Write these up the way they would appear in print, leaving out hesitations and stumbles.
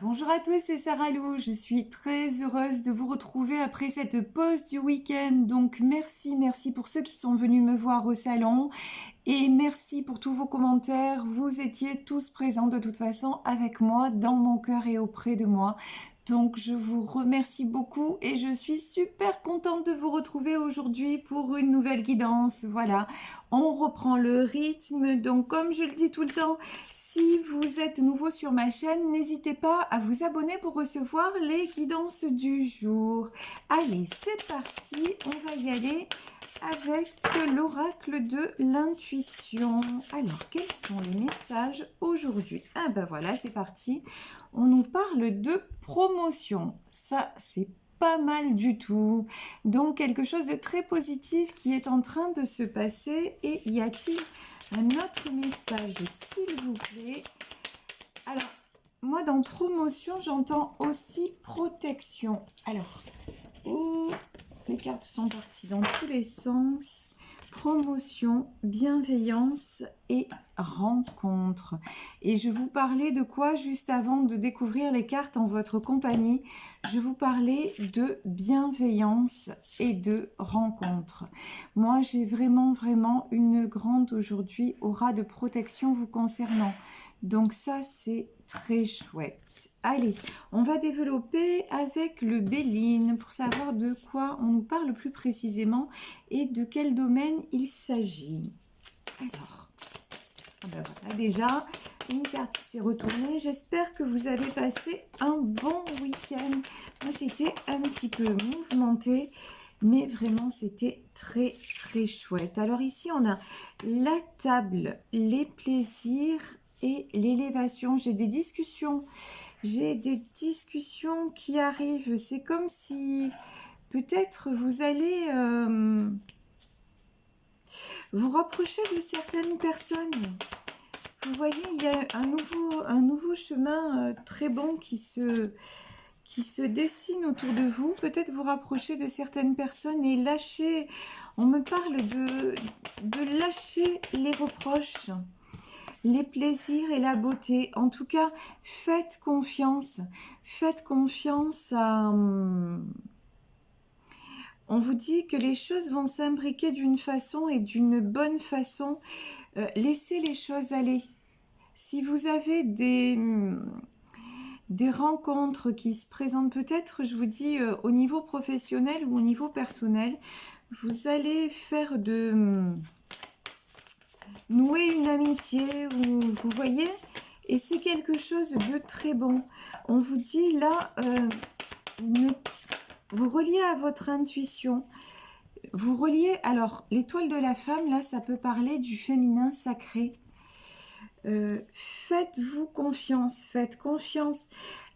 Bonjour à tous, c'est Sarah Lou. Je suis très heureuse de vous retrouver après cette pause du week-end. Donc merci pour ceux qui sont venus me voir au salon et merci pour tous vos commentaires. Vous étiez tous présents de toute façon avec moi, dans mon cœur et auprès de moi. Donc je vous remercie beaucoup et je suis super contente de vous retrouver aujourd'hui pour une nouvelle guidance. Voilà, on reprend le rythme. Donc comme je le dis tout le temps, si vous êtes nouveau sur ma chaîne, n'hésitez pas à vous abonner pour recevoir les guidances du jour. Allez, c'est parti, on va y aller avec l'oracle de l'intuition. Alors, quels sont les messages aujourd'hui? Ah ben voilà, c'est parti. On nous parle de promotion. Ça, c'est pas mal du tout. Donc, quelque chose de très positif qui est en train de se passer. Et y a-t-il un autre message, s'il vous plaît? Alors, moi, dans promotion, j'entends aussi protection. Alors, les cartes sont parties dans tous les sens. Promotion, bienveillance et rencontre. Et je vous parlais de quoi juste avant de découvrir les cartes en votre compagnie? Je vous parlais de bienveillance et de rencontre. Moi, j'ai vraiment une grande aujourd'hui aura de protection vous concernant. Donc ça, c'est très chouette. Allez, on va développer avec le Béline pour savoir de quoi on nous parle plus précisément et de quel domaine il s'agit. Alors, ben voilà, déjà, une carte qui s'est retournée. J'espère que vous avez passé un bon week-end. Moi, c'était un petit peu mouvementé, mais vraiment, c'était très chouette. Alors ici, on a la table, les plaisirs et l'élévation. J'ai des discussions qui arrivent. C'est comme si peut-être vous allez vous rapprocher de certaines personnes. Vous voyez, il y a un nouveau chemin très bon qui se dessine autour de vous. Peut-être vous rapprocher de certaines personnes et lâcher. On me parle de lâcher les reproches, les plaisirs et la beauté. En tout cas, faites confiance. Faites confiance à... On vous dit que les choses vont s'imbriquer d'une façon et d'une bonne façon. Laissez les choses aller. Si vous avez des rencontres qui se présentent peut-être, je vous dis, au niveau professionnel ou au niveau personnel, vous allez faire nouer une amitié, vous voyez, et c'est quelque chose de très bon. On vous dit là, vous reliez à votre intuition, vous reliez, alors l'étoile de la femme, là, ça peut parler du féminin sacré. Faites-vous confiance, faites confiance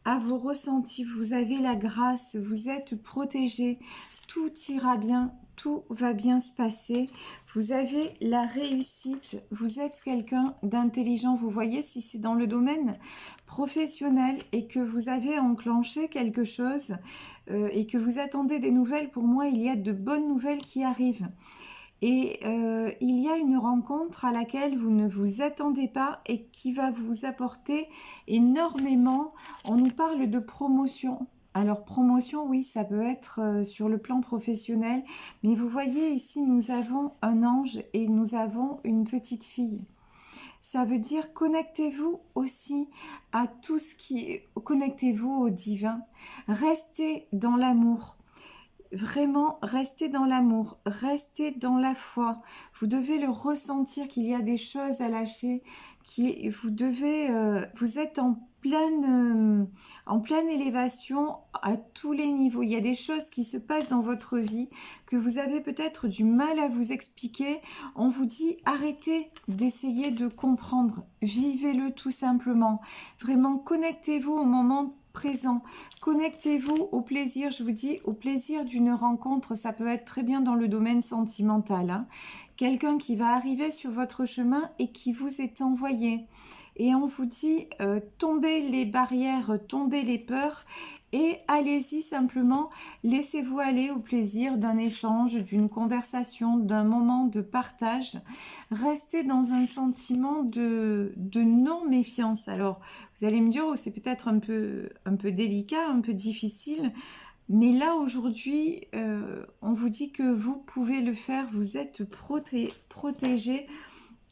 à vos ressentis, vous avez la grâce, vous êtes protégé, tout ira bien, tout va bien se passer, vous avez la réussite, vous êtes quelqu'un d'intelligent. Vous voyez, si c'est dans le domaine professionnel et que vous avez enclenché quelque chose et que vous attendez des nouvelles, pour moi, il y a de bonnes nouvelles qui arrivent. Et il y a une rencontre à laquelle vous ne vous attendez pas et qui va vous apporter énormément. On nous parle de promotion. Alors promotion, oui, ça peut être sur le plan professionnel. Mais vous voyez ici, nous avons un ange et nous avons une petite fille. Ça veut dire connectez-vous aussi à tout ce qui est... Connectez-vous au divin. Restez dans l'amour. Vraiment, restez dans l'amour, restez dans la foi. Vous devez le ressentir qu'il y a des choses à lâcher, vous êtes en pleine élévation à tous les niveaux. Il y a des choses qui se passent dans votre vie que vous avez peut-être du mal à vous expliquer. On vous dit arrêtez d'essayer de comprendre, vivez-le tout simplement. Vraiment, connectez-vous au moment présent. Connectez-vous au plaisir, je vous dis, au plaisir d'une rencontre. Ça peut être très bien dans le domaine sentimental. Quelqu'un qui va arriver sur votre chemin et qui vous est envoyé. Et on vous dit, tombez les barrières, tombez les peurs et allez-y simplement, laissez-vous aller au plaisir d'un échange, d'une conversation, d'un moment de partage. Restez dans un sentiment de non-méfiance. Alors, vous allez me dire, oh, c'est peut-être un peu délicat, un peu difficile, mais là, aujourd'hui, on vous dit que vous pouvez le faire, vous êtes protégé.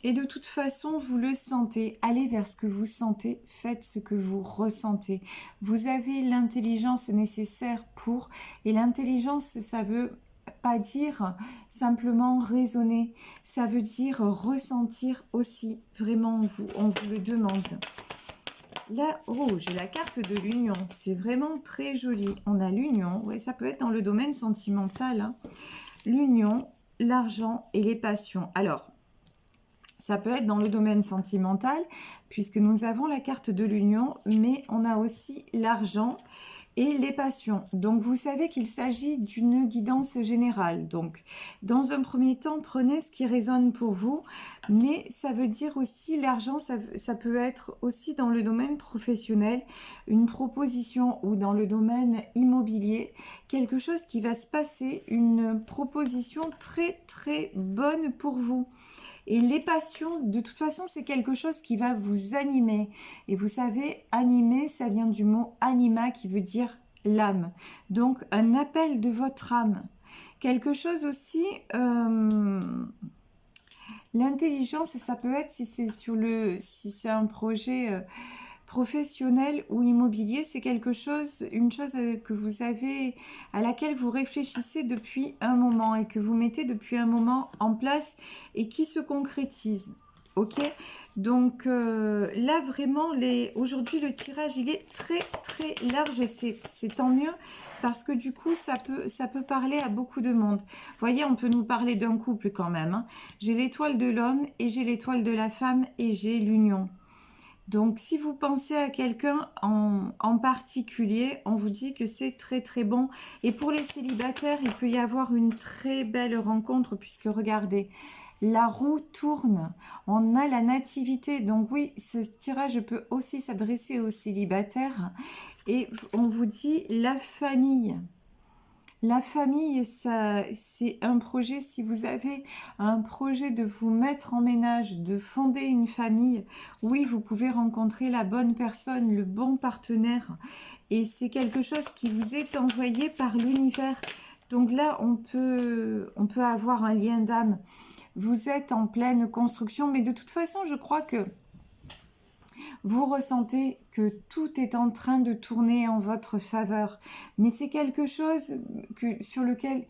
Et de toute façon, vous le sentez. Allez vers ce que vous sentez. Faites ce que vous ressentez. Vous avez l'intelligence nécessaire pour. Et l'intelligence, ça veut pas dire simplement raisonner. Ça veut dire ressentir aussi. Vraiment, on vous le demande. Là, oh, j'ai la carte de l'union. C'est vraiment très joli. On a l'union. Ouais, ça peut être dans le domaine sentimental, hein. L'union, l'argent et les passions. Alors, ça peut être dans le domaine sentimental, puisque nous avons la carte de l'union, mais on a aussi l'argent et les passions. Donc, vous savez qu'il s'agit d'une guidance générale. Donc, dans un premier temps, prenez ce qui résonne pour vous, mais ça veut dire aussi, l'argent, ça peut être aussi dans le domaine professionnel, une proposition, ou dans le domaine immobilier, quelque chose qui va se passer, une proposition très, très bonne pour vous. Et les passions, de toute façon, c'est quelque chose qui va vous animer. Et vous savez, animer, ça vient du mot anima qui veut dire l'âme. Donc, un appel de votre âme. Quelque chose aussi, l'intelligence, ça peut être, si c'est un projet professionnel ou immobilier, c'est quelque chose, une chose que vous avez, à laquelle vous réfléchissez depuis un moment et que vous mettez depuis un moment en place et qui se concrétise. Ok, donc là vraiment, aujourd'hui le tirage il est très très large et c'est tant mieux parce que du coup ça peut parler à beaucoup de monde. Vous voyez, on peut nous parler d'un couple quand même, hein. J'ai l'étoile de l'homme et j'ai l'étoile de la femme et j'ai l'union. Donc, si vous pensez à quelqu'un en particulier, on vous dit que c'est très très bon. Et pour les célibataires, il peut y avoir une très belle rencontre puisque regardez, la roue tourne. On a la nativité. Donc oui, ce tirage peut aussi s'adresser aux célibataires. Et on vous dit la famille. La famille, ça, c'est un projet, si vous avez un projet de vous mettre en ménage, de fonder une famille, oui, vous pouvez rencontrer la bonne personne, le bon partenaire. Et c'est quelque chose qui vous est envoyé par l'univers. Donc là, on peut avoir un lien d'âme. Vous êtes en pleine construction, mais de toute façon, je crois que vous ressentez que tout est en train de tourner en votre faveur. Mais c'est quelque chose sur lequel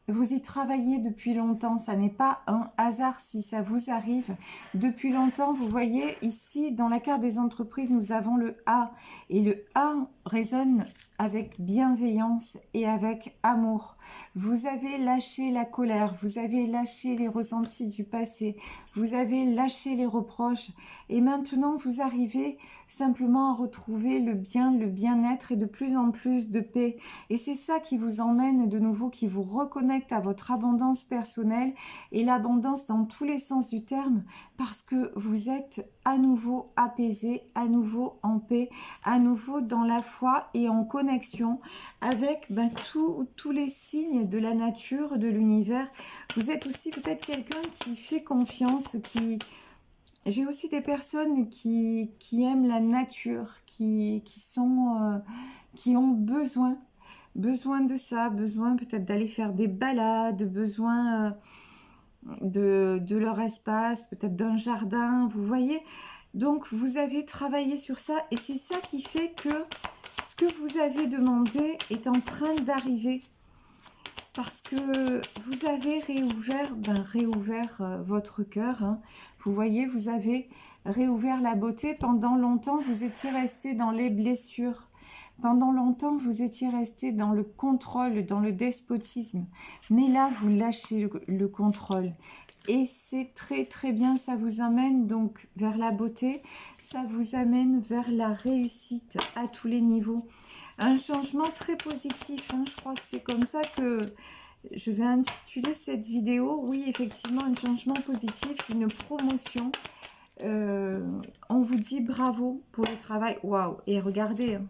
vous y travaillez depuis longtemps. Ça n'est pas un hasard si ça vous arrive. Depuis longtemps, vous voyez ici, dans la carte des entreprises, nous avons le A. Et le A résonne avec bienveillance et avec amour. Vous avez lâché la colère, vous avez lâché les ressentis du passé, vous avez lâché les reproches et maintenant vous arrivez simplement à retrouver le bien, le bien-être et de plus en plus de paix. Et c'est ça qui vous emmène de nouveau, qui vous reconnecte à votre abondance personnelle et l'abondance dans tous les sens du terme parce que vous êtes à nouveau apaisé, à nouveau en paix, à nouveau dans la foi et en connexion avec tous les signes de la nature, de l'univers. Vous êtes aussi peut-être quelqu'un qui fait confiance, J'ai aussi des personnes qui aiment la nature, qui ont besoin de ça, besoin peut-être d'aller faire des balades, besoin de leur espace, peut-être d'un jardin, vous voyez. Donc, vous avez travaillé sur ça et c'est ça qui fait que ce que vous avez demandé est en train d'arriver. Parce que vous avez réouvert votre cœur, hein. Vous voyez, vous avez réouvert la beauté. Pendant longtemps, vous étiez resté dans les blessures. Pendant longtemps, vous étiez resté dans le contrôle, dans le despotisme. Mais là, vous lâchez le contrôle. Et c'est très très bien, ça vous amène donc vers la beauté, ça vous amène vers la réussite à tous les niveaux. Un changement très positif, hein. Je crois que c'est comme ça que je vais intituler cette vidéo. Oui, effectivement, un changement positif, une promotion. On vous dit bravo pour le travail. Waouh! Et regardez, hein,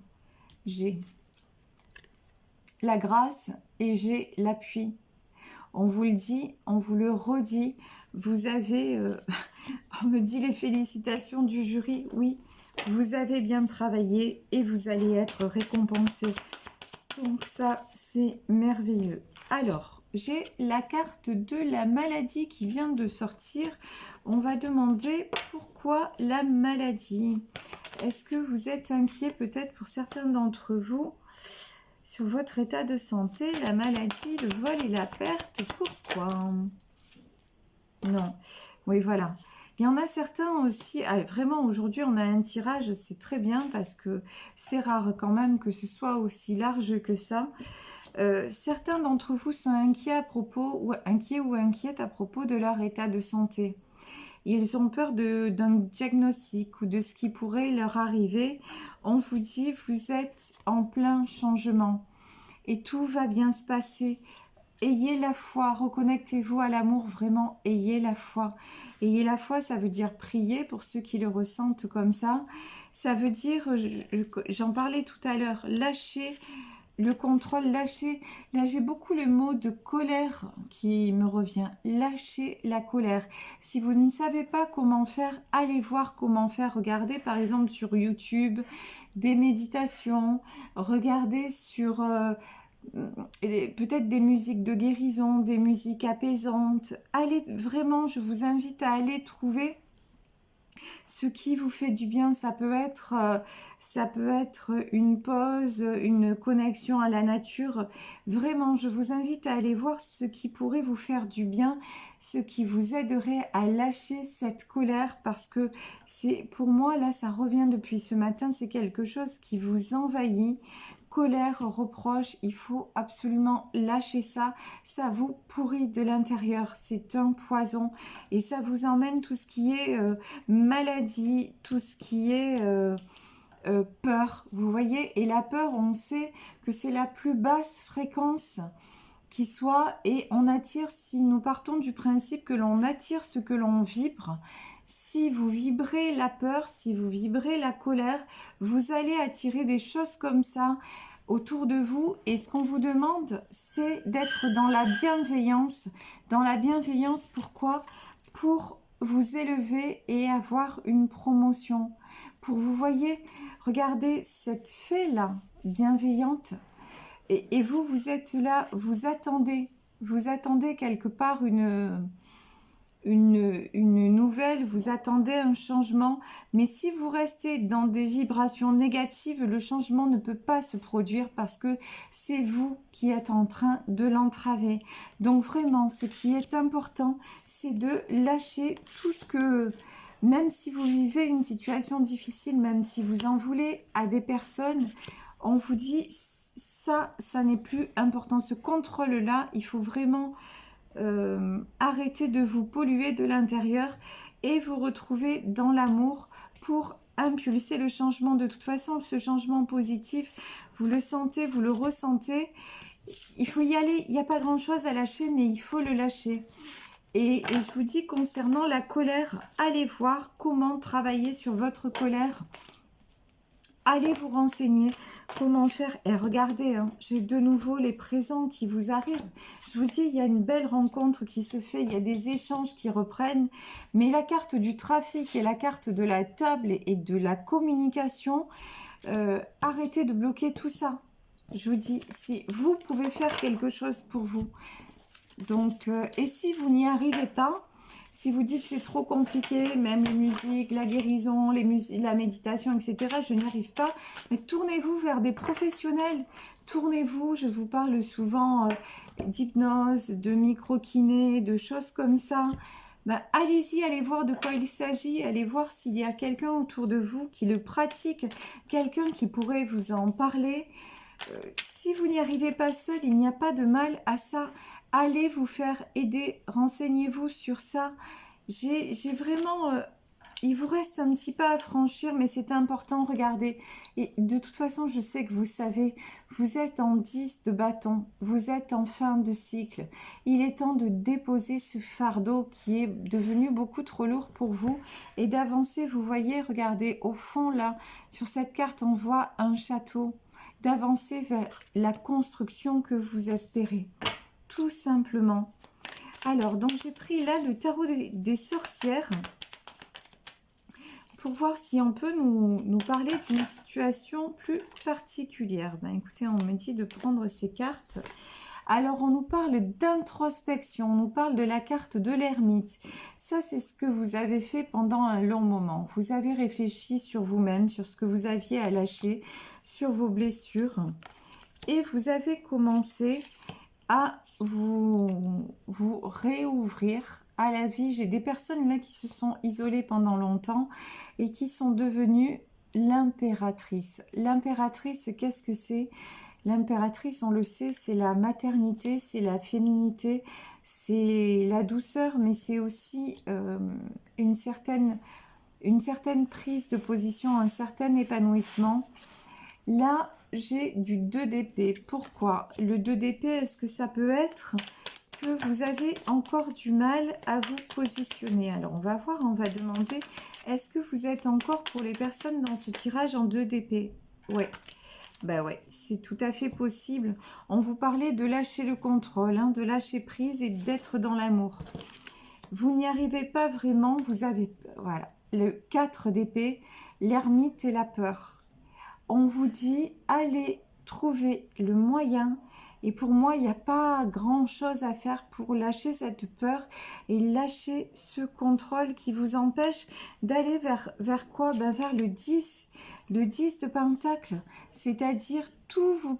j'ai la grâce et j'ai l'appui. On vous le dit, on vous le redit. Vous avez, on me dit les félicitations du jury. Oui, vous avez bien travaillé et vous allez être récompensé. Donc ça, c'est merveilleux. Alors, j'ai la carte de la maladie qui vient de sortir. On va demander pourquoi la maladie. Est-ce que vous êtes inquiet peut-être pour certains d'entre vous sur votre état de santé, la maladie, le vol et la perte? Pourquoi? Non. Oui, voilà. Il y en a certains aussi, vraiment aujourd'hui on a un tirage, c'est très bien parce que c'est rare quand même que ce soit aussi large que ça. Certains d'entre vous sont inquiets à propos, ou inquiètes à propos de leur état de santé. Ils ont peur d'un diagnostic ou de ce qui pourrait leur arriver. On vous dit, vous êtes en plein changement et tout va bien se passer. Ayez la foi, reconnectez-vous à l'amour, vraiment, ayez la foi. Ayez la foi, ça veut dire prier pour ceux qui le ressentent comme ça. Ça veut dire, j'en parlais tout à l'heure, lâcher le contrôle, lâcher. Là, j'ai beaucoup le mot de colère qui me revient. Lâchez la colère. Si vous ne savez pas comment faire, allez voir comment faire. Regardez par exemple sur YouTube des méditations. Regardez sur peut-être des musiques de guérison, des musiques apaisantes. Allez, vraiment, je vous invite à aller trouver ce qui vous fait du bien. Ça peut être une pause, une connexion à la nature. Vraiment, je vous invite à aller voir ce qui pourrait vous faire du bien, ce qui vous aiderait à lâcher cette colère, parce que c'est, pour moi, là, ça revient depuis ce matin, c'est quelque chose qui vous envahit. Colère, reproche, il faut absolument lâcher ça. Ça vous pourrit de l'intérieur, c'est un poison et ça vous emmène tout ce qui est maladie, tout ce qui est peur, vous voyez. Et la peur, on sait que c'est la plus basse fréquence qui soit, et on attire, si nous partons du principe que l'on attire ce que l'on vibre. Si vous vibrez la peur, si vous vibrez la colère, vous allez attirer des choses comme ça autour de vous. Et ce qu'on vous demande, c'est d'être dans la bienveillance. Dans la bienveillance, pourquoi? Pour vous élever et avoir une promotion. Pour, vous voyez, regardez cette fée-là, bienveillante. Et vous, vous êtes là, vous attendez quelque part une nouvelle, vous attendez un changement, mais si vous restez dans des vibrations négatives, le changement ne peut pas se produire parce que c'est vous qui êtes en train de l'entraver. Donc vraiment, ce qui est important, c'est de lâcher tout ce que, même si vous vivez une situation difficile, même si vous en voulez à des personnes, on vous dit ça n'est plus important. Ce contrôle-là, il faut vraiment arrêter de vous polluer de l'intérieur et vous retrouver dans l'amour pour impulser le changement. De toute façon, ce changement positif, vous le sentez, vous le ressentez. Il faut y aller. Il n'y a pas grand-chose à lâcher, mais il faut le lâcher. Et je vous dis, concernant la colère, allez voir comment travailler sur votre colère. Allez vous renseigner comment faire. Et regardez, hein, j'ai de nouveau les présents qui vous arrivent. Je vous dis, il y a une belle rencontre qui se fait. Il y a des échanges qui reprennent. Mais la carte du trafic et la carte de la table et de la communication, arrêtez de bloquer tout ça. Je vous dis, si vous pouvez faire quelque chose pour vous. Donc, et si vous n'y arrivez pas, si vous dites c'est trop compliqué, même les musiques, la guérison, la méditation, etc., je n'y arrive pas, mais tournez-vous vers des professionnels. Tournez-vous, je vous parle souvent d'hypnose, de micro-kiné, de choses comme ça. Ben, allez-y, allez voir de quoi il s'agit, allez voir s'il y a quelqu'un autour de vous qui le pratique, quelqu'un qui pourrait vous en parler. Si vous n'y arrivez pas seul, il n'y a pas de mal à ça. Allez vous faire aider, renseignez-vous sur ça. J'ai vraiment il vous reste un petit pas à franchir, mais c'est important, regardez. Et de toute façon, je sais que vous savez, vous êtes en 10 de bâton, vous êtes en fin de cycle. Il est temps de déposer ce fardeau qui est devenu beaucoup trop lourd pour vous et d'avancer. Vous voyez, regardez, au fond là, sur cette carte, on voit un château, d'avancer vers la construction que vous espérez, tout simplement. Alors, donc j'ai pris là le tarot des sorcières, pour voir si on peut nous parler d'une situation plus particulière. Ben, écoutez, on me dit de prendre ces cartes. Alors, on nous parle d'introspection, on nous parle de la carte de l'ermite. Ça, c'est ce que vous avez fait pendant un long moment. Vous avez réfléchi sur vous-même, sur ce que vous aviez à lâcher, sur vos blessures. Et vous avez commencé à vous réouvrir à la vie. J'ai des personnes là qui se sont isolées pendant longtemps et qui sont devenues l'impératrice. L'impératrice, qu'est-ce que c'est? L'impératrice, on le sait, c'est la maternité, c'est la féminité, c'est la douceur, mais c'est aussi une certaine prise de position, un certain épanouissement. Là, j'ai du 2 d'épée. Pourquoi? Le 2 d'épée, est-ce que ça peut être que vous avez encore du mal à vous positionner? Alors, on va voir, on va demander, est-ce que vous êtes encore, pour les personnes dans ce tirage, en 2 d'épée? Ouais. Ben ouais, c'est tout à fait possible. On vous parlait de lâcher le contrôle, hein, de lâcher prise et d'être dans l'amour. Vous n'y arrivez pas vraiment, vous avez... Voilà, le 4 d'épée, l'ermite et la peur. On vous dit, allez trouver le moyen. Et pour moi, il n'y a pas grand-chose à faire pour lâcher cette peur et lâcher ce contrôle qui vous empêche d'aller vers quoi? Ben vers le 10 de Pentacle. C'est-à-dire, tout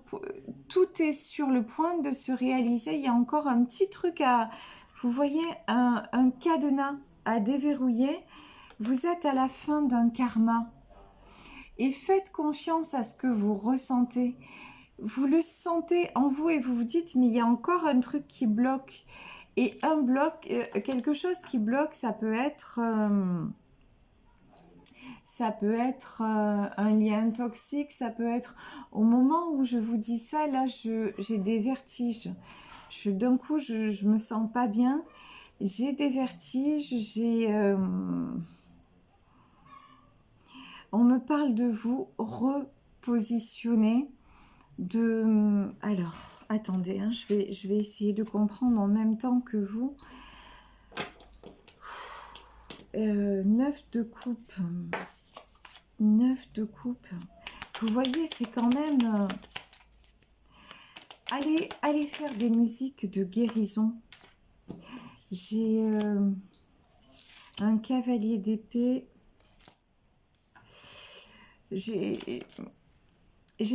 est sur le point de se réaliser. Il y a encore un petit truc à... Vous voyez, un cadenas à déverrouiller. Vous êtes à la fin d'un karma. Et faites confiance à ce que vous ressentez. Vous le sentez en vous et vous vous dites, mais il y a encore un truc qui bloque. Et un bloc, quelque chose qui bloque, ça peut être un lien toxique, ça peut être... Au moment où je vous dis ça, là, j'ai des vertiges. D'un coup, je me sens pas bien. J'ai des vertiges, on me parle de vous repositionner, alors, attendez, hein, je vais essayer de comprendre en même temps que vous. 9 de coupe. 9 de coupe. Vous voyez, c'est quand même... allez faire des musiques de guérison. J'ai un cavalier d'épée. J'ai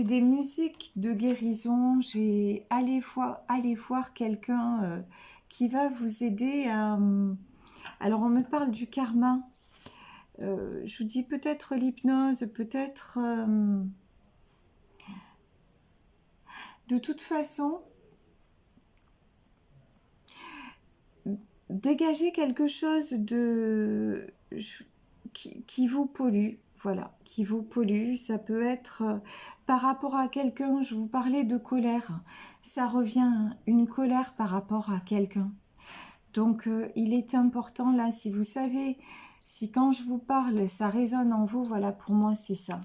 des musiques de guérison. Allez voir quelqu'un qui va vous aider à... Alors, on me parle du karma. Je vous dis peut-être l'hypnose, peut-être... De toute façon, dégagez quelque chose qui vous pollue. Voilà, qui vous pollue. Ça peut être par rapport à quelqu'un. Je vous parlais de colère. Ça revient, une colère par rapport à quelqu'un. Donc, il est important là, si vous savez, si quand je vous parle, ça résonne en vous, voilà, pour moi, c'est ça.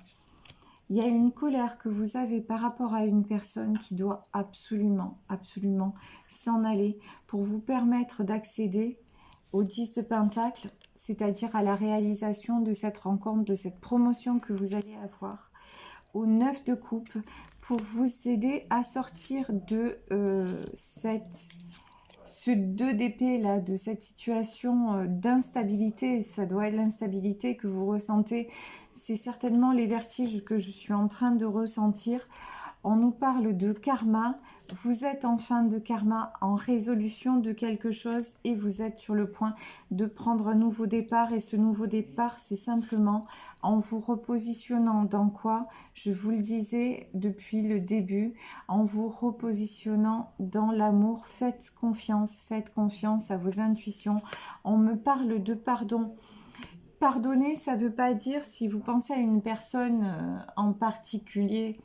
Il y a une colère que vous avez par rapport à une personne qui doit absolument, absolument s'en aller pour vous permettre d'accéder au 10 de Pentacle, c'est-à-dire à la réalisation de cette rencontre, de cette promotion que vous allez avoir, au 9 de coupe, pour vous aider à sortir de ce 2 d'épée là, de cette situation d'instabilité. Ça doit être l'instabilité que vous ressentez. C'est certainement les vertiges que je suis en train de ressentir. On nous parle de karma. Vous êtes en fin de karma, en résolution de quelque chose et vous êtes sur le point de prendre un nouveau départ. Et ce nouveau départ, c'est simplement en vous repositionnant dans quoi? Je vous le disais depuis le début, en vous repositionnant dans l'amour. Faites confiance à vos intuitions. On me parle de pardon. pardonner, ça ne veut pas dire, si vous pensez à une personne en particulier,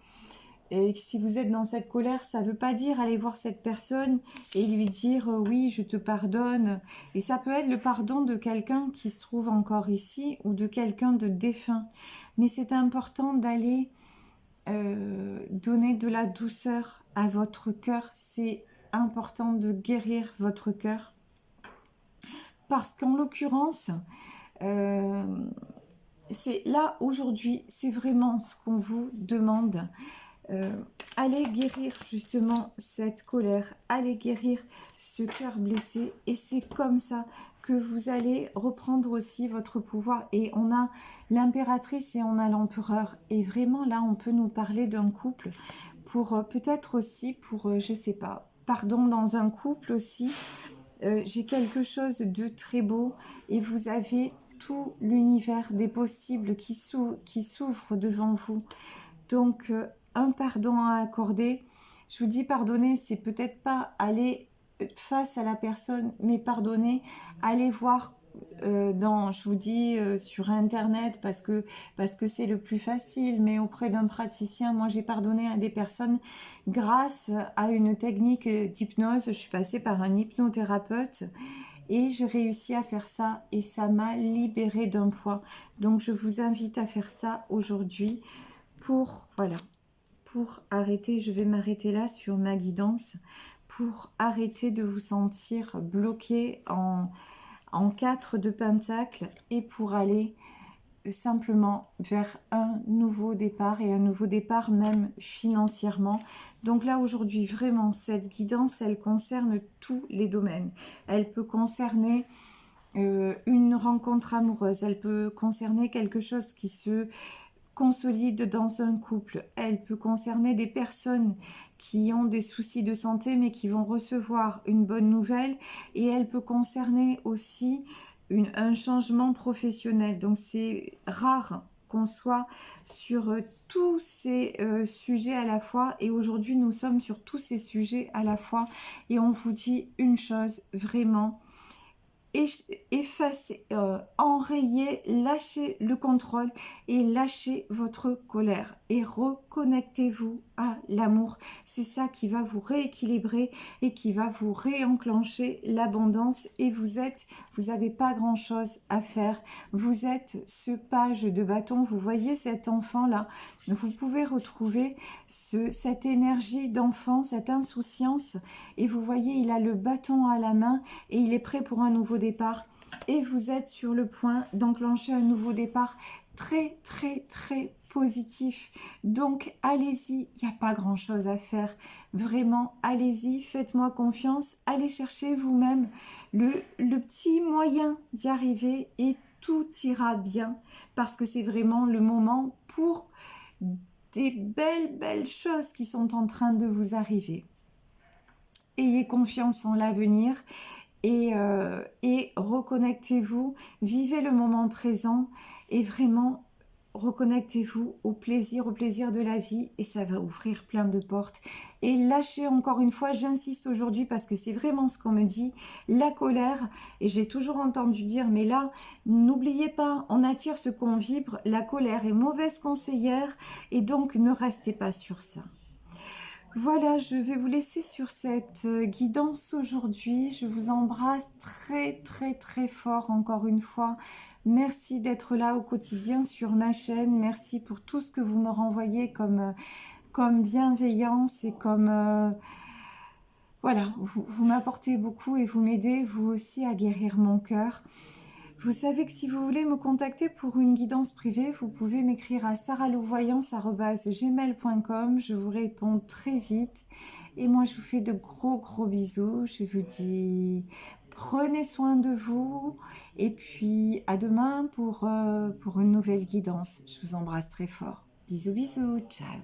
et que si vous êtes dans cette colère, ça ne veut pas dire aller voir cette personne et lui dire oui, je te pardonne. Et ça peut être le pardon de quelqu'un qui se trouve encore ici ou de quelqu'un de défunt. Mais c'est important d'aller donner de la douceur à votre cœur. C'est important de guérir votre cœur. Parce qu'en l'occurrence, c'est là aujourd'hui, c'est vraiment ce qu'on vous demande. Allez guérir justement cette colère, allez guérir ce cœur blessé, et c'est comme ça que vous allez reprendre aussi votre pouvoir. Et on a l'impératrice et on a l'empereur, et vraiment là on peut nous parler d'un couple pour peut-être aussi pour je sais pas, pardon, dans un couple aussi. J'ai quelque chose de très beau et vous avez tout l'univers des possibles qui s'ouvre devant vous. Donc, un pardon à accorder. Je vous dis pardonner, c'est peut-être pas aller face à la personne, mais pardonner, aller voir je vous dis sur internet parce que c'est le plus facile, mais auprès d'un praticien. Moi j'ai pardonné à des personnes grâce à une technique d'hypnose. Je suis passée par un hypnothérapeute et j'ai réussi à faire ça et ça m'a libérée d'un poids. Donc je vous invite à faire ça aujourd'hui pour, voilà, pour arrêter. Je vais m'arrêter là sur ma guidance pour arrêter de vous sentir bloqué en 4 de pentacle et pour aller simplement vers un nouveau départ, et un nouveau départ même financièrement. Donc là aujourd'hui vraiment cette guidance, elle concerne tous les domaines. Elle peut concerner une rencontre amoureuse, elle peut concerner quelque chose qui se consolide dans un couple, elle peut concerner des personnes qui ont des soucis de santé mais qui vont recevoir une bonne nouvelle, et elle peut concerner aussi un changement professionnel. Donc c'est rare qu'on soit sur tous ces sujets à la fois, et aujourd'hui nous sommes sur tous ces sujets à la fois, et on vous dit une chose vraiment: effacez, enrayez, lâchez le contrôle et lâchez votre colère et reconnectez-vous à l'amour. C'est ça qui va vous rééquilibrer et qui va vous réenclencher l'abondance, et vous n'avez pas grand chose à faire. Vous êtes ce page de bâton. Vous voyez cet enfant là, vous pouvez retrouver cette énergie d'enfant, cette insouciance, et vous voyez il a le bâton à la main et il est prêt pour un nouveau départ, et vous êtes sur le point d'enclencher un nouveau départ très très très positif. Donc allez-y, il n'y a pas grand chose à faire, vraiment allez-y, faites-moi confiance, allez chercher vous-même le petit moyen d'y arriver et tout ira bien, parce que c'est vraiment le moment pour des belles choses qui sont en train de vous arriver. Ayez confiance en l'avenir et reconnectez-vous, vivez le moment présent et vraiment reconnectez-vous au plaisir de la vie, et ça va ouvrir plein de portes. Et lâchez, encore une fois, j'insiste aujourd'hui parce que c'est vraiment ce qu'on me dit, la colère. Et j'ai toujours entendu dire, mais là, n'oubliez pas, on attire ce qu'on vibre, la colère est mauvaise conseillère, et donc ne restez pas sur ça. Voilà, je vais vous laisser sur cette guidance aujourd'hui. Je vous embrasse très très très fort encore une fois. Merci d'être là au quotidien sur ma chaîne. Merci pour tout ce que vous me renvoyez comme bienveillance et comme... voilà, vous m'apportez beaucoup et vous m'aidez vous aussi à guérir mon cœur. Vous savez que si vous voulez me contacter pour une guidance privée, vous pouvez m'écrire à saralouvoyance@gmail.com. Je vous réponds très vite. Et moi, je vous fais de gros bisous. Je vous dis prenez soin de vous. Et puis à demain pour une nouvelle guidance. Je vous embrasse très fort. Bisous, ciao.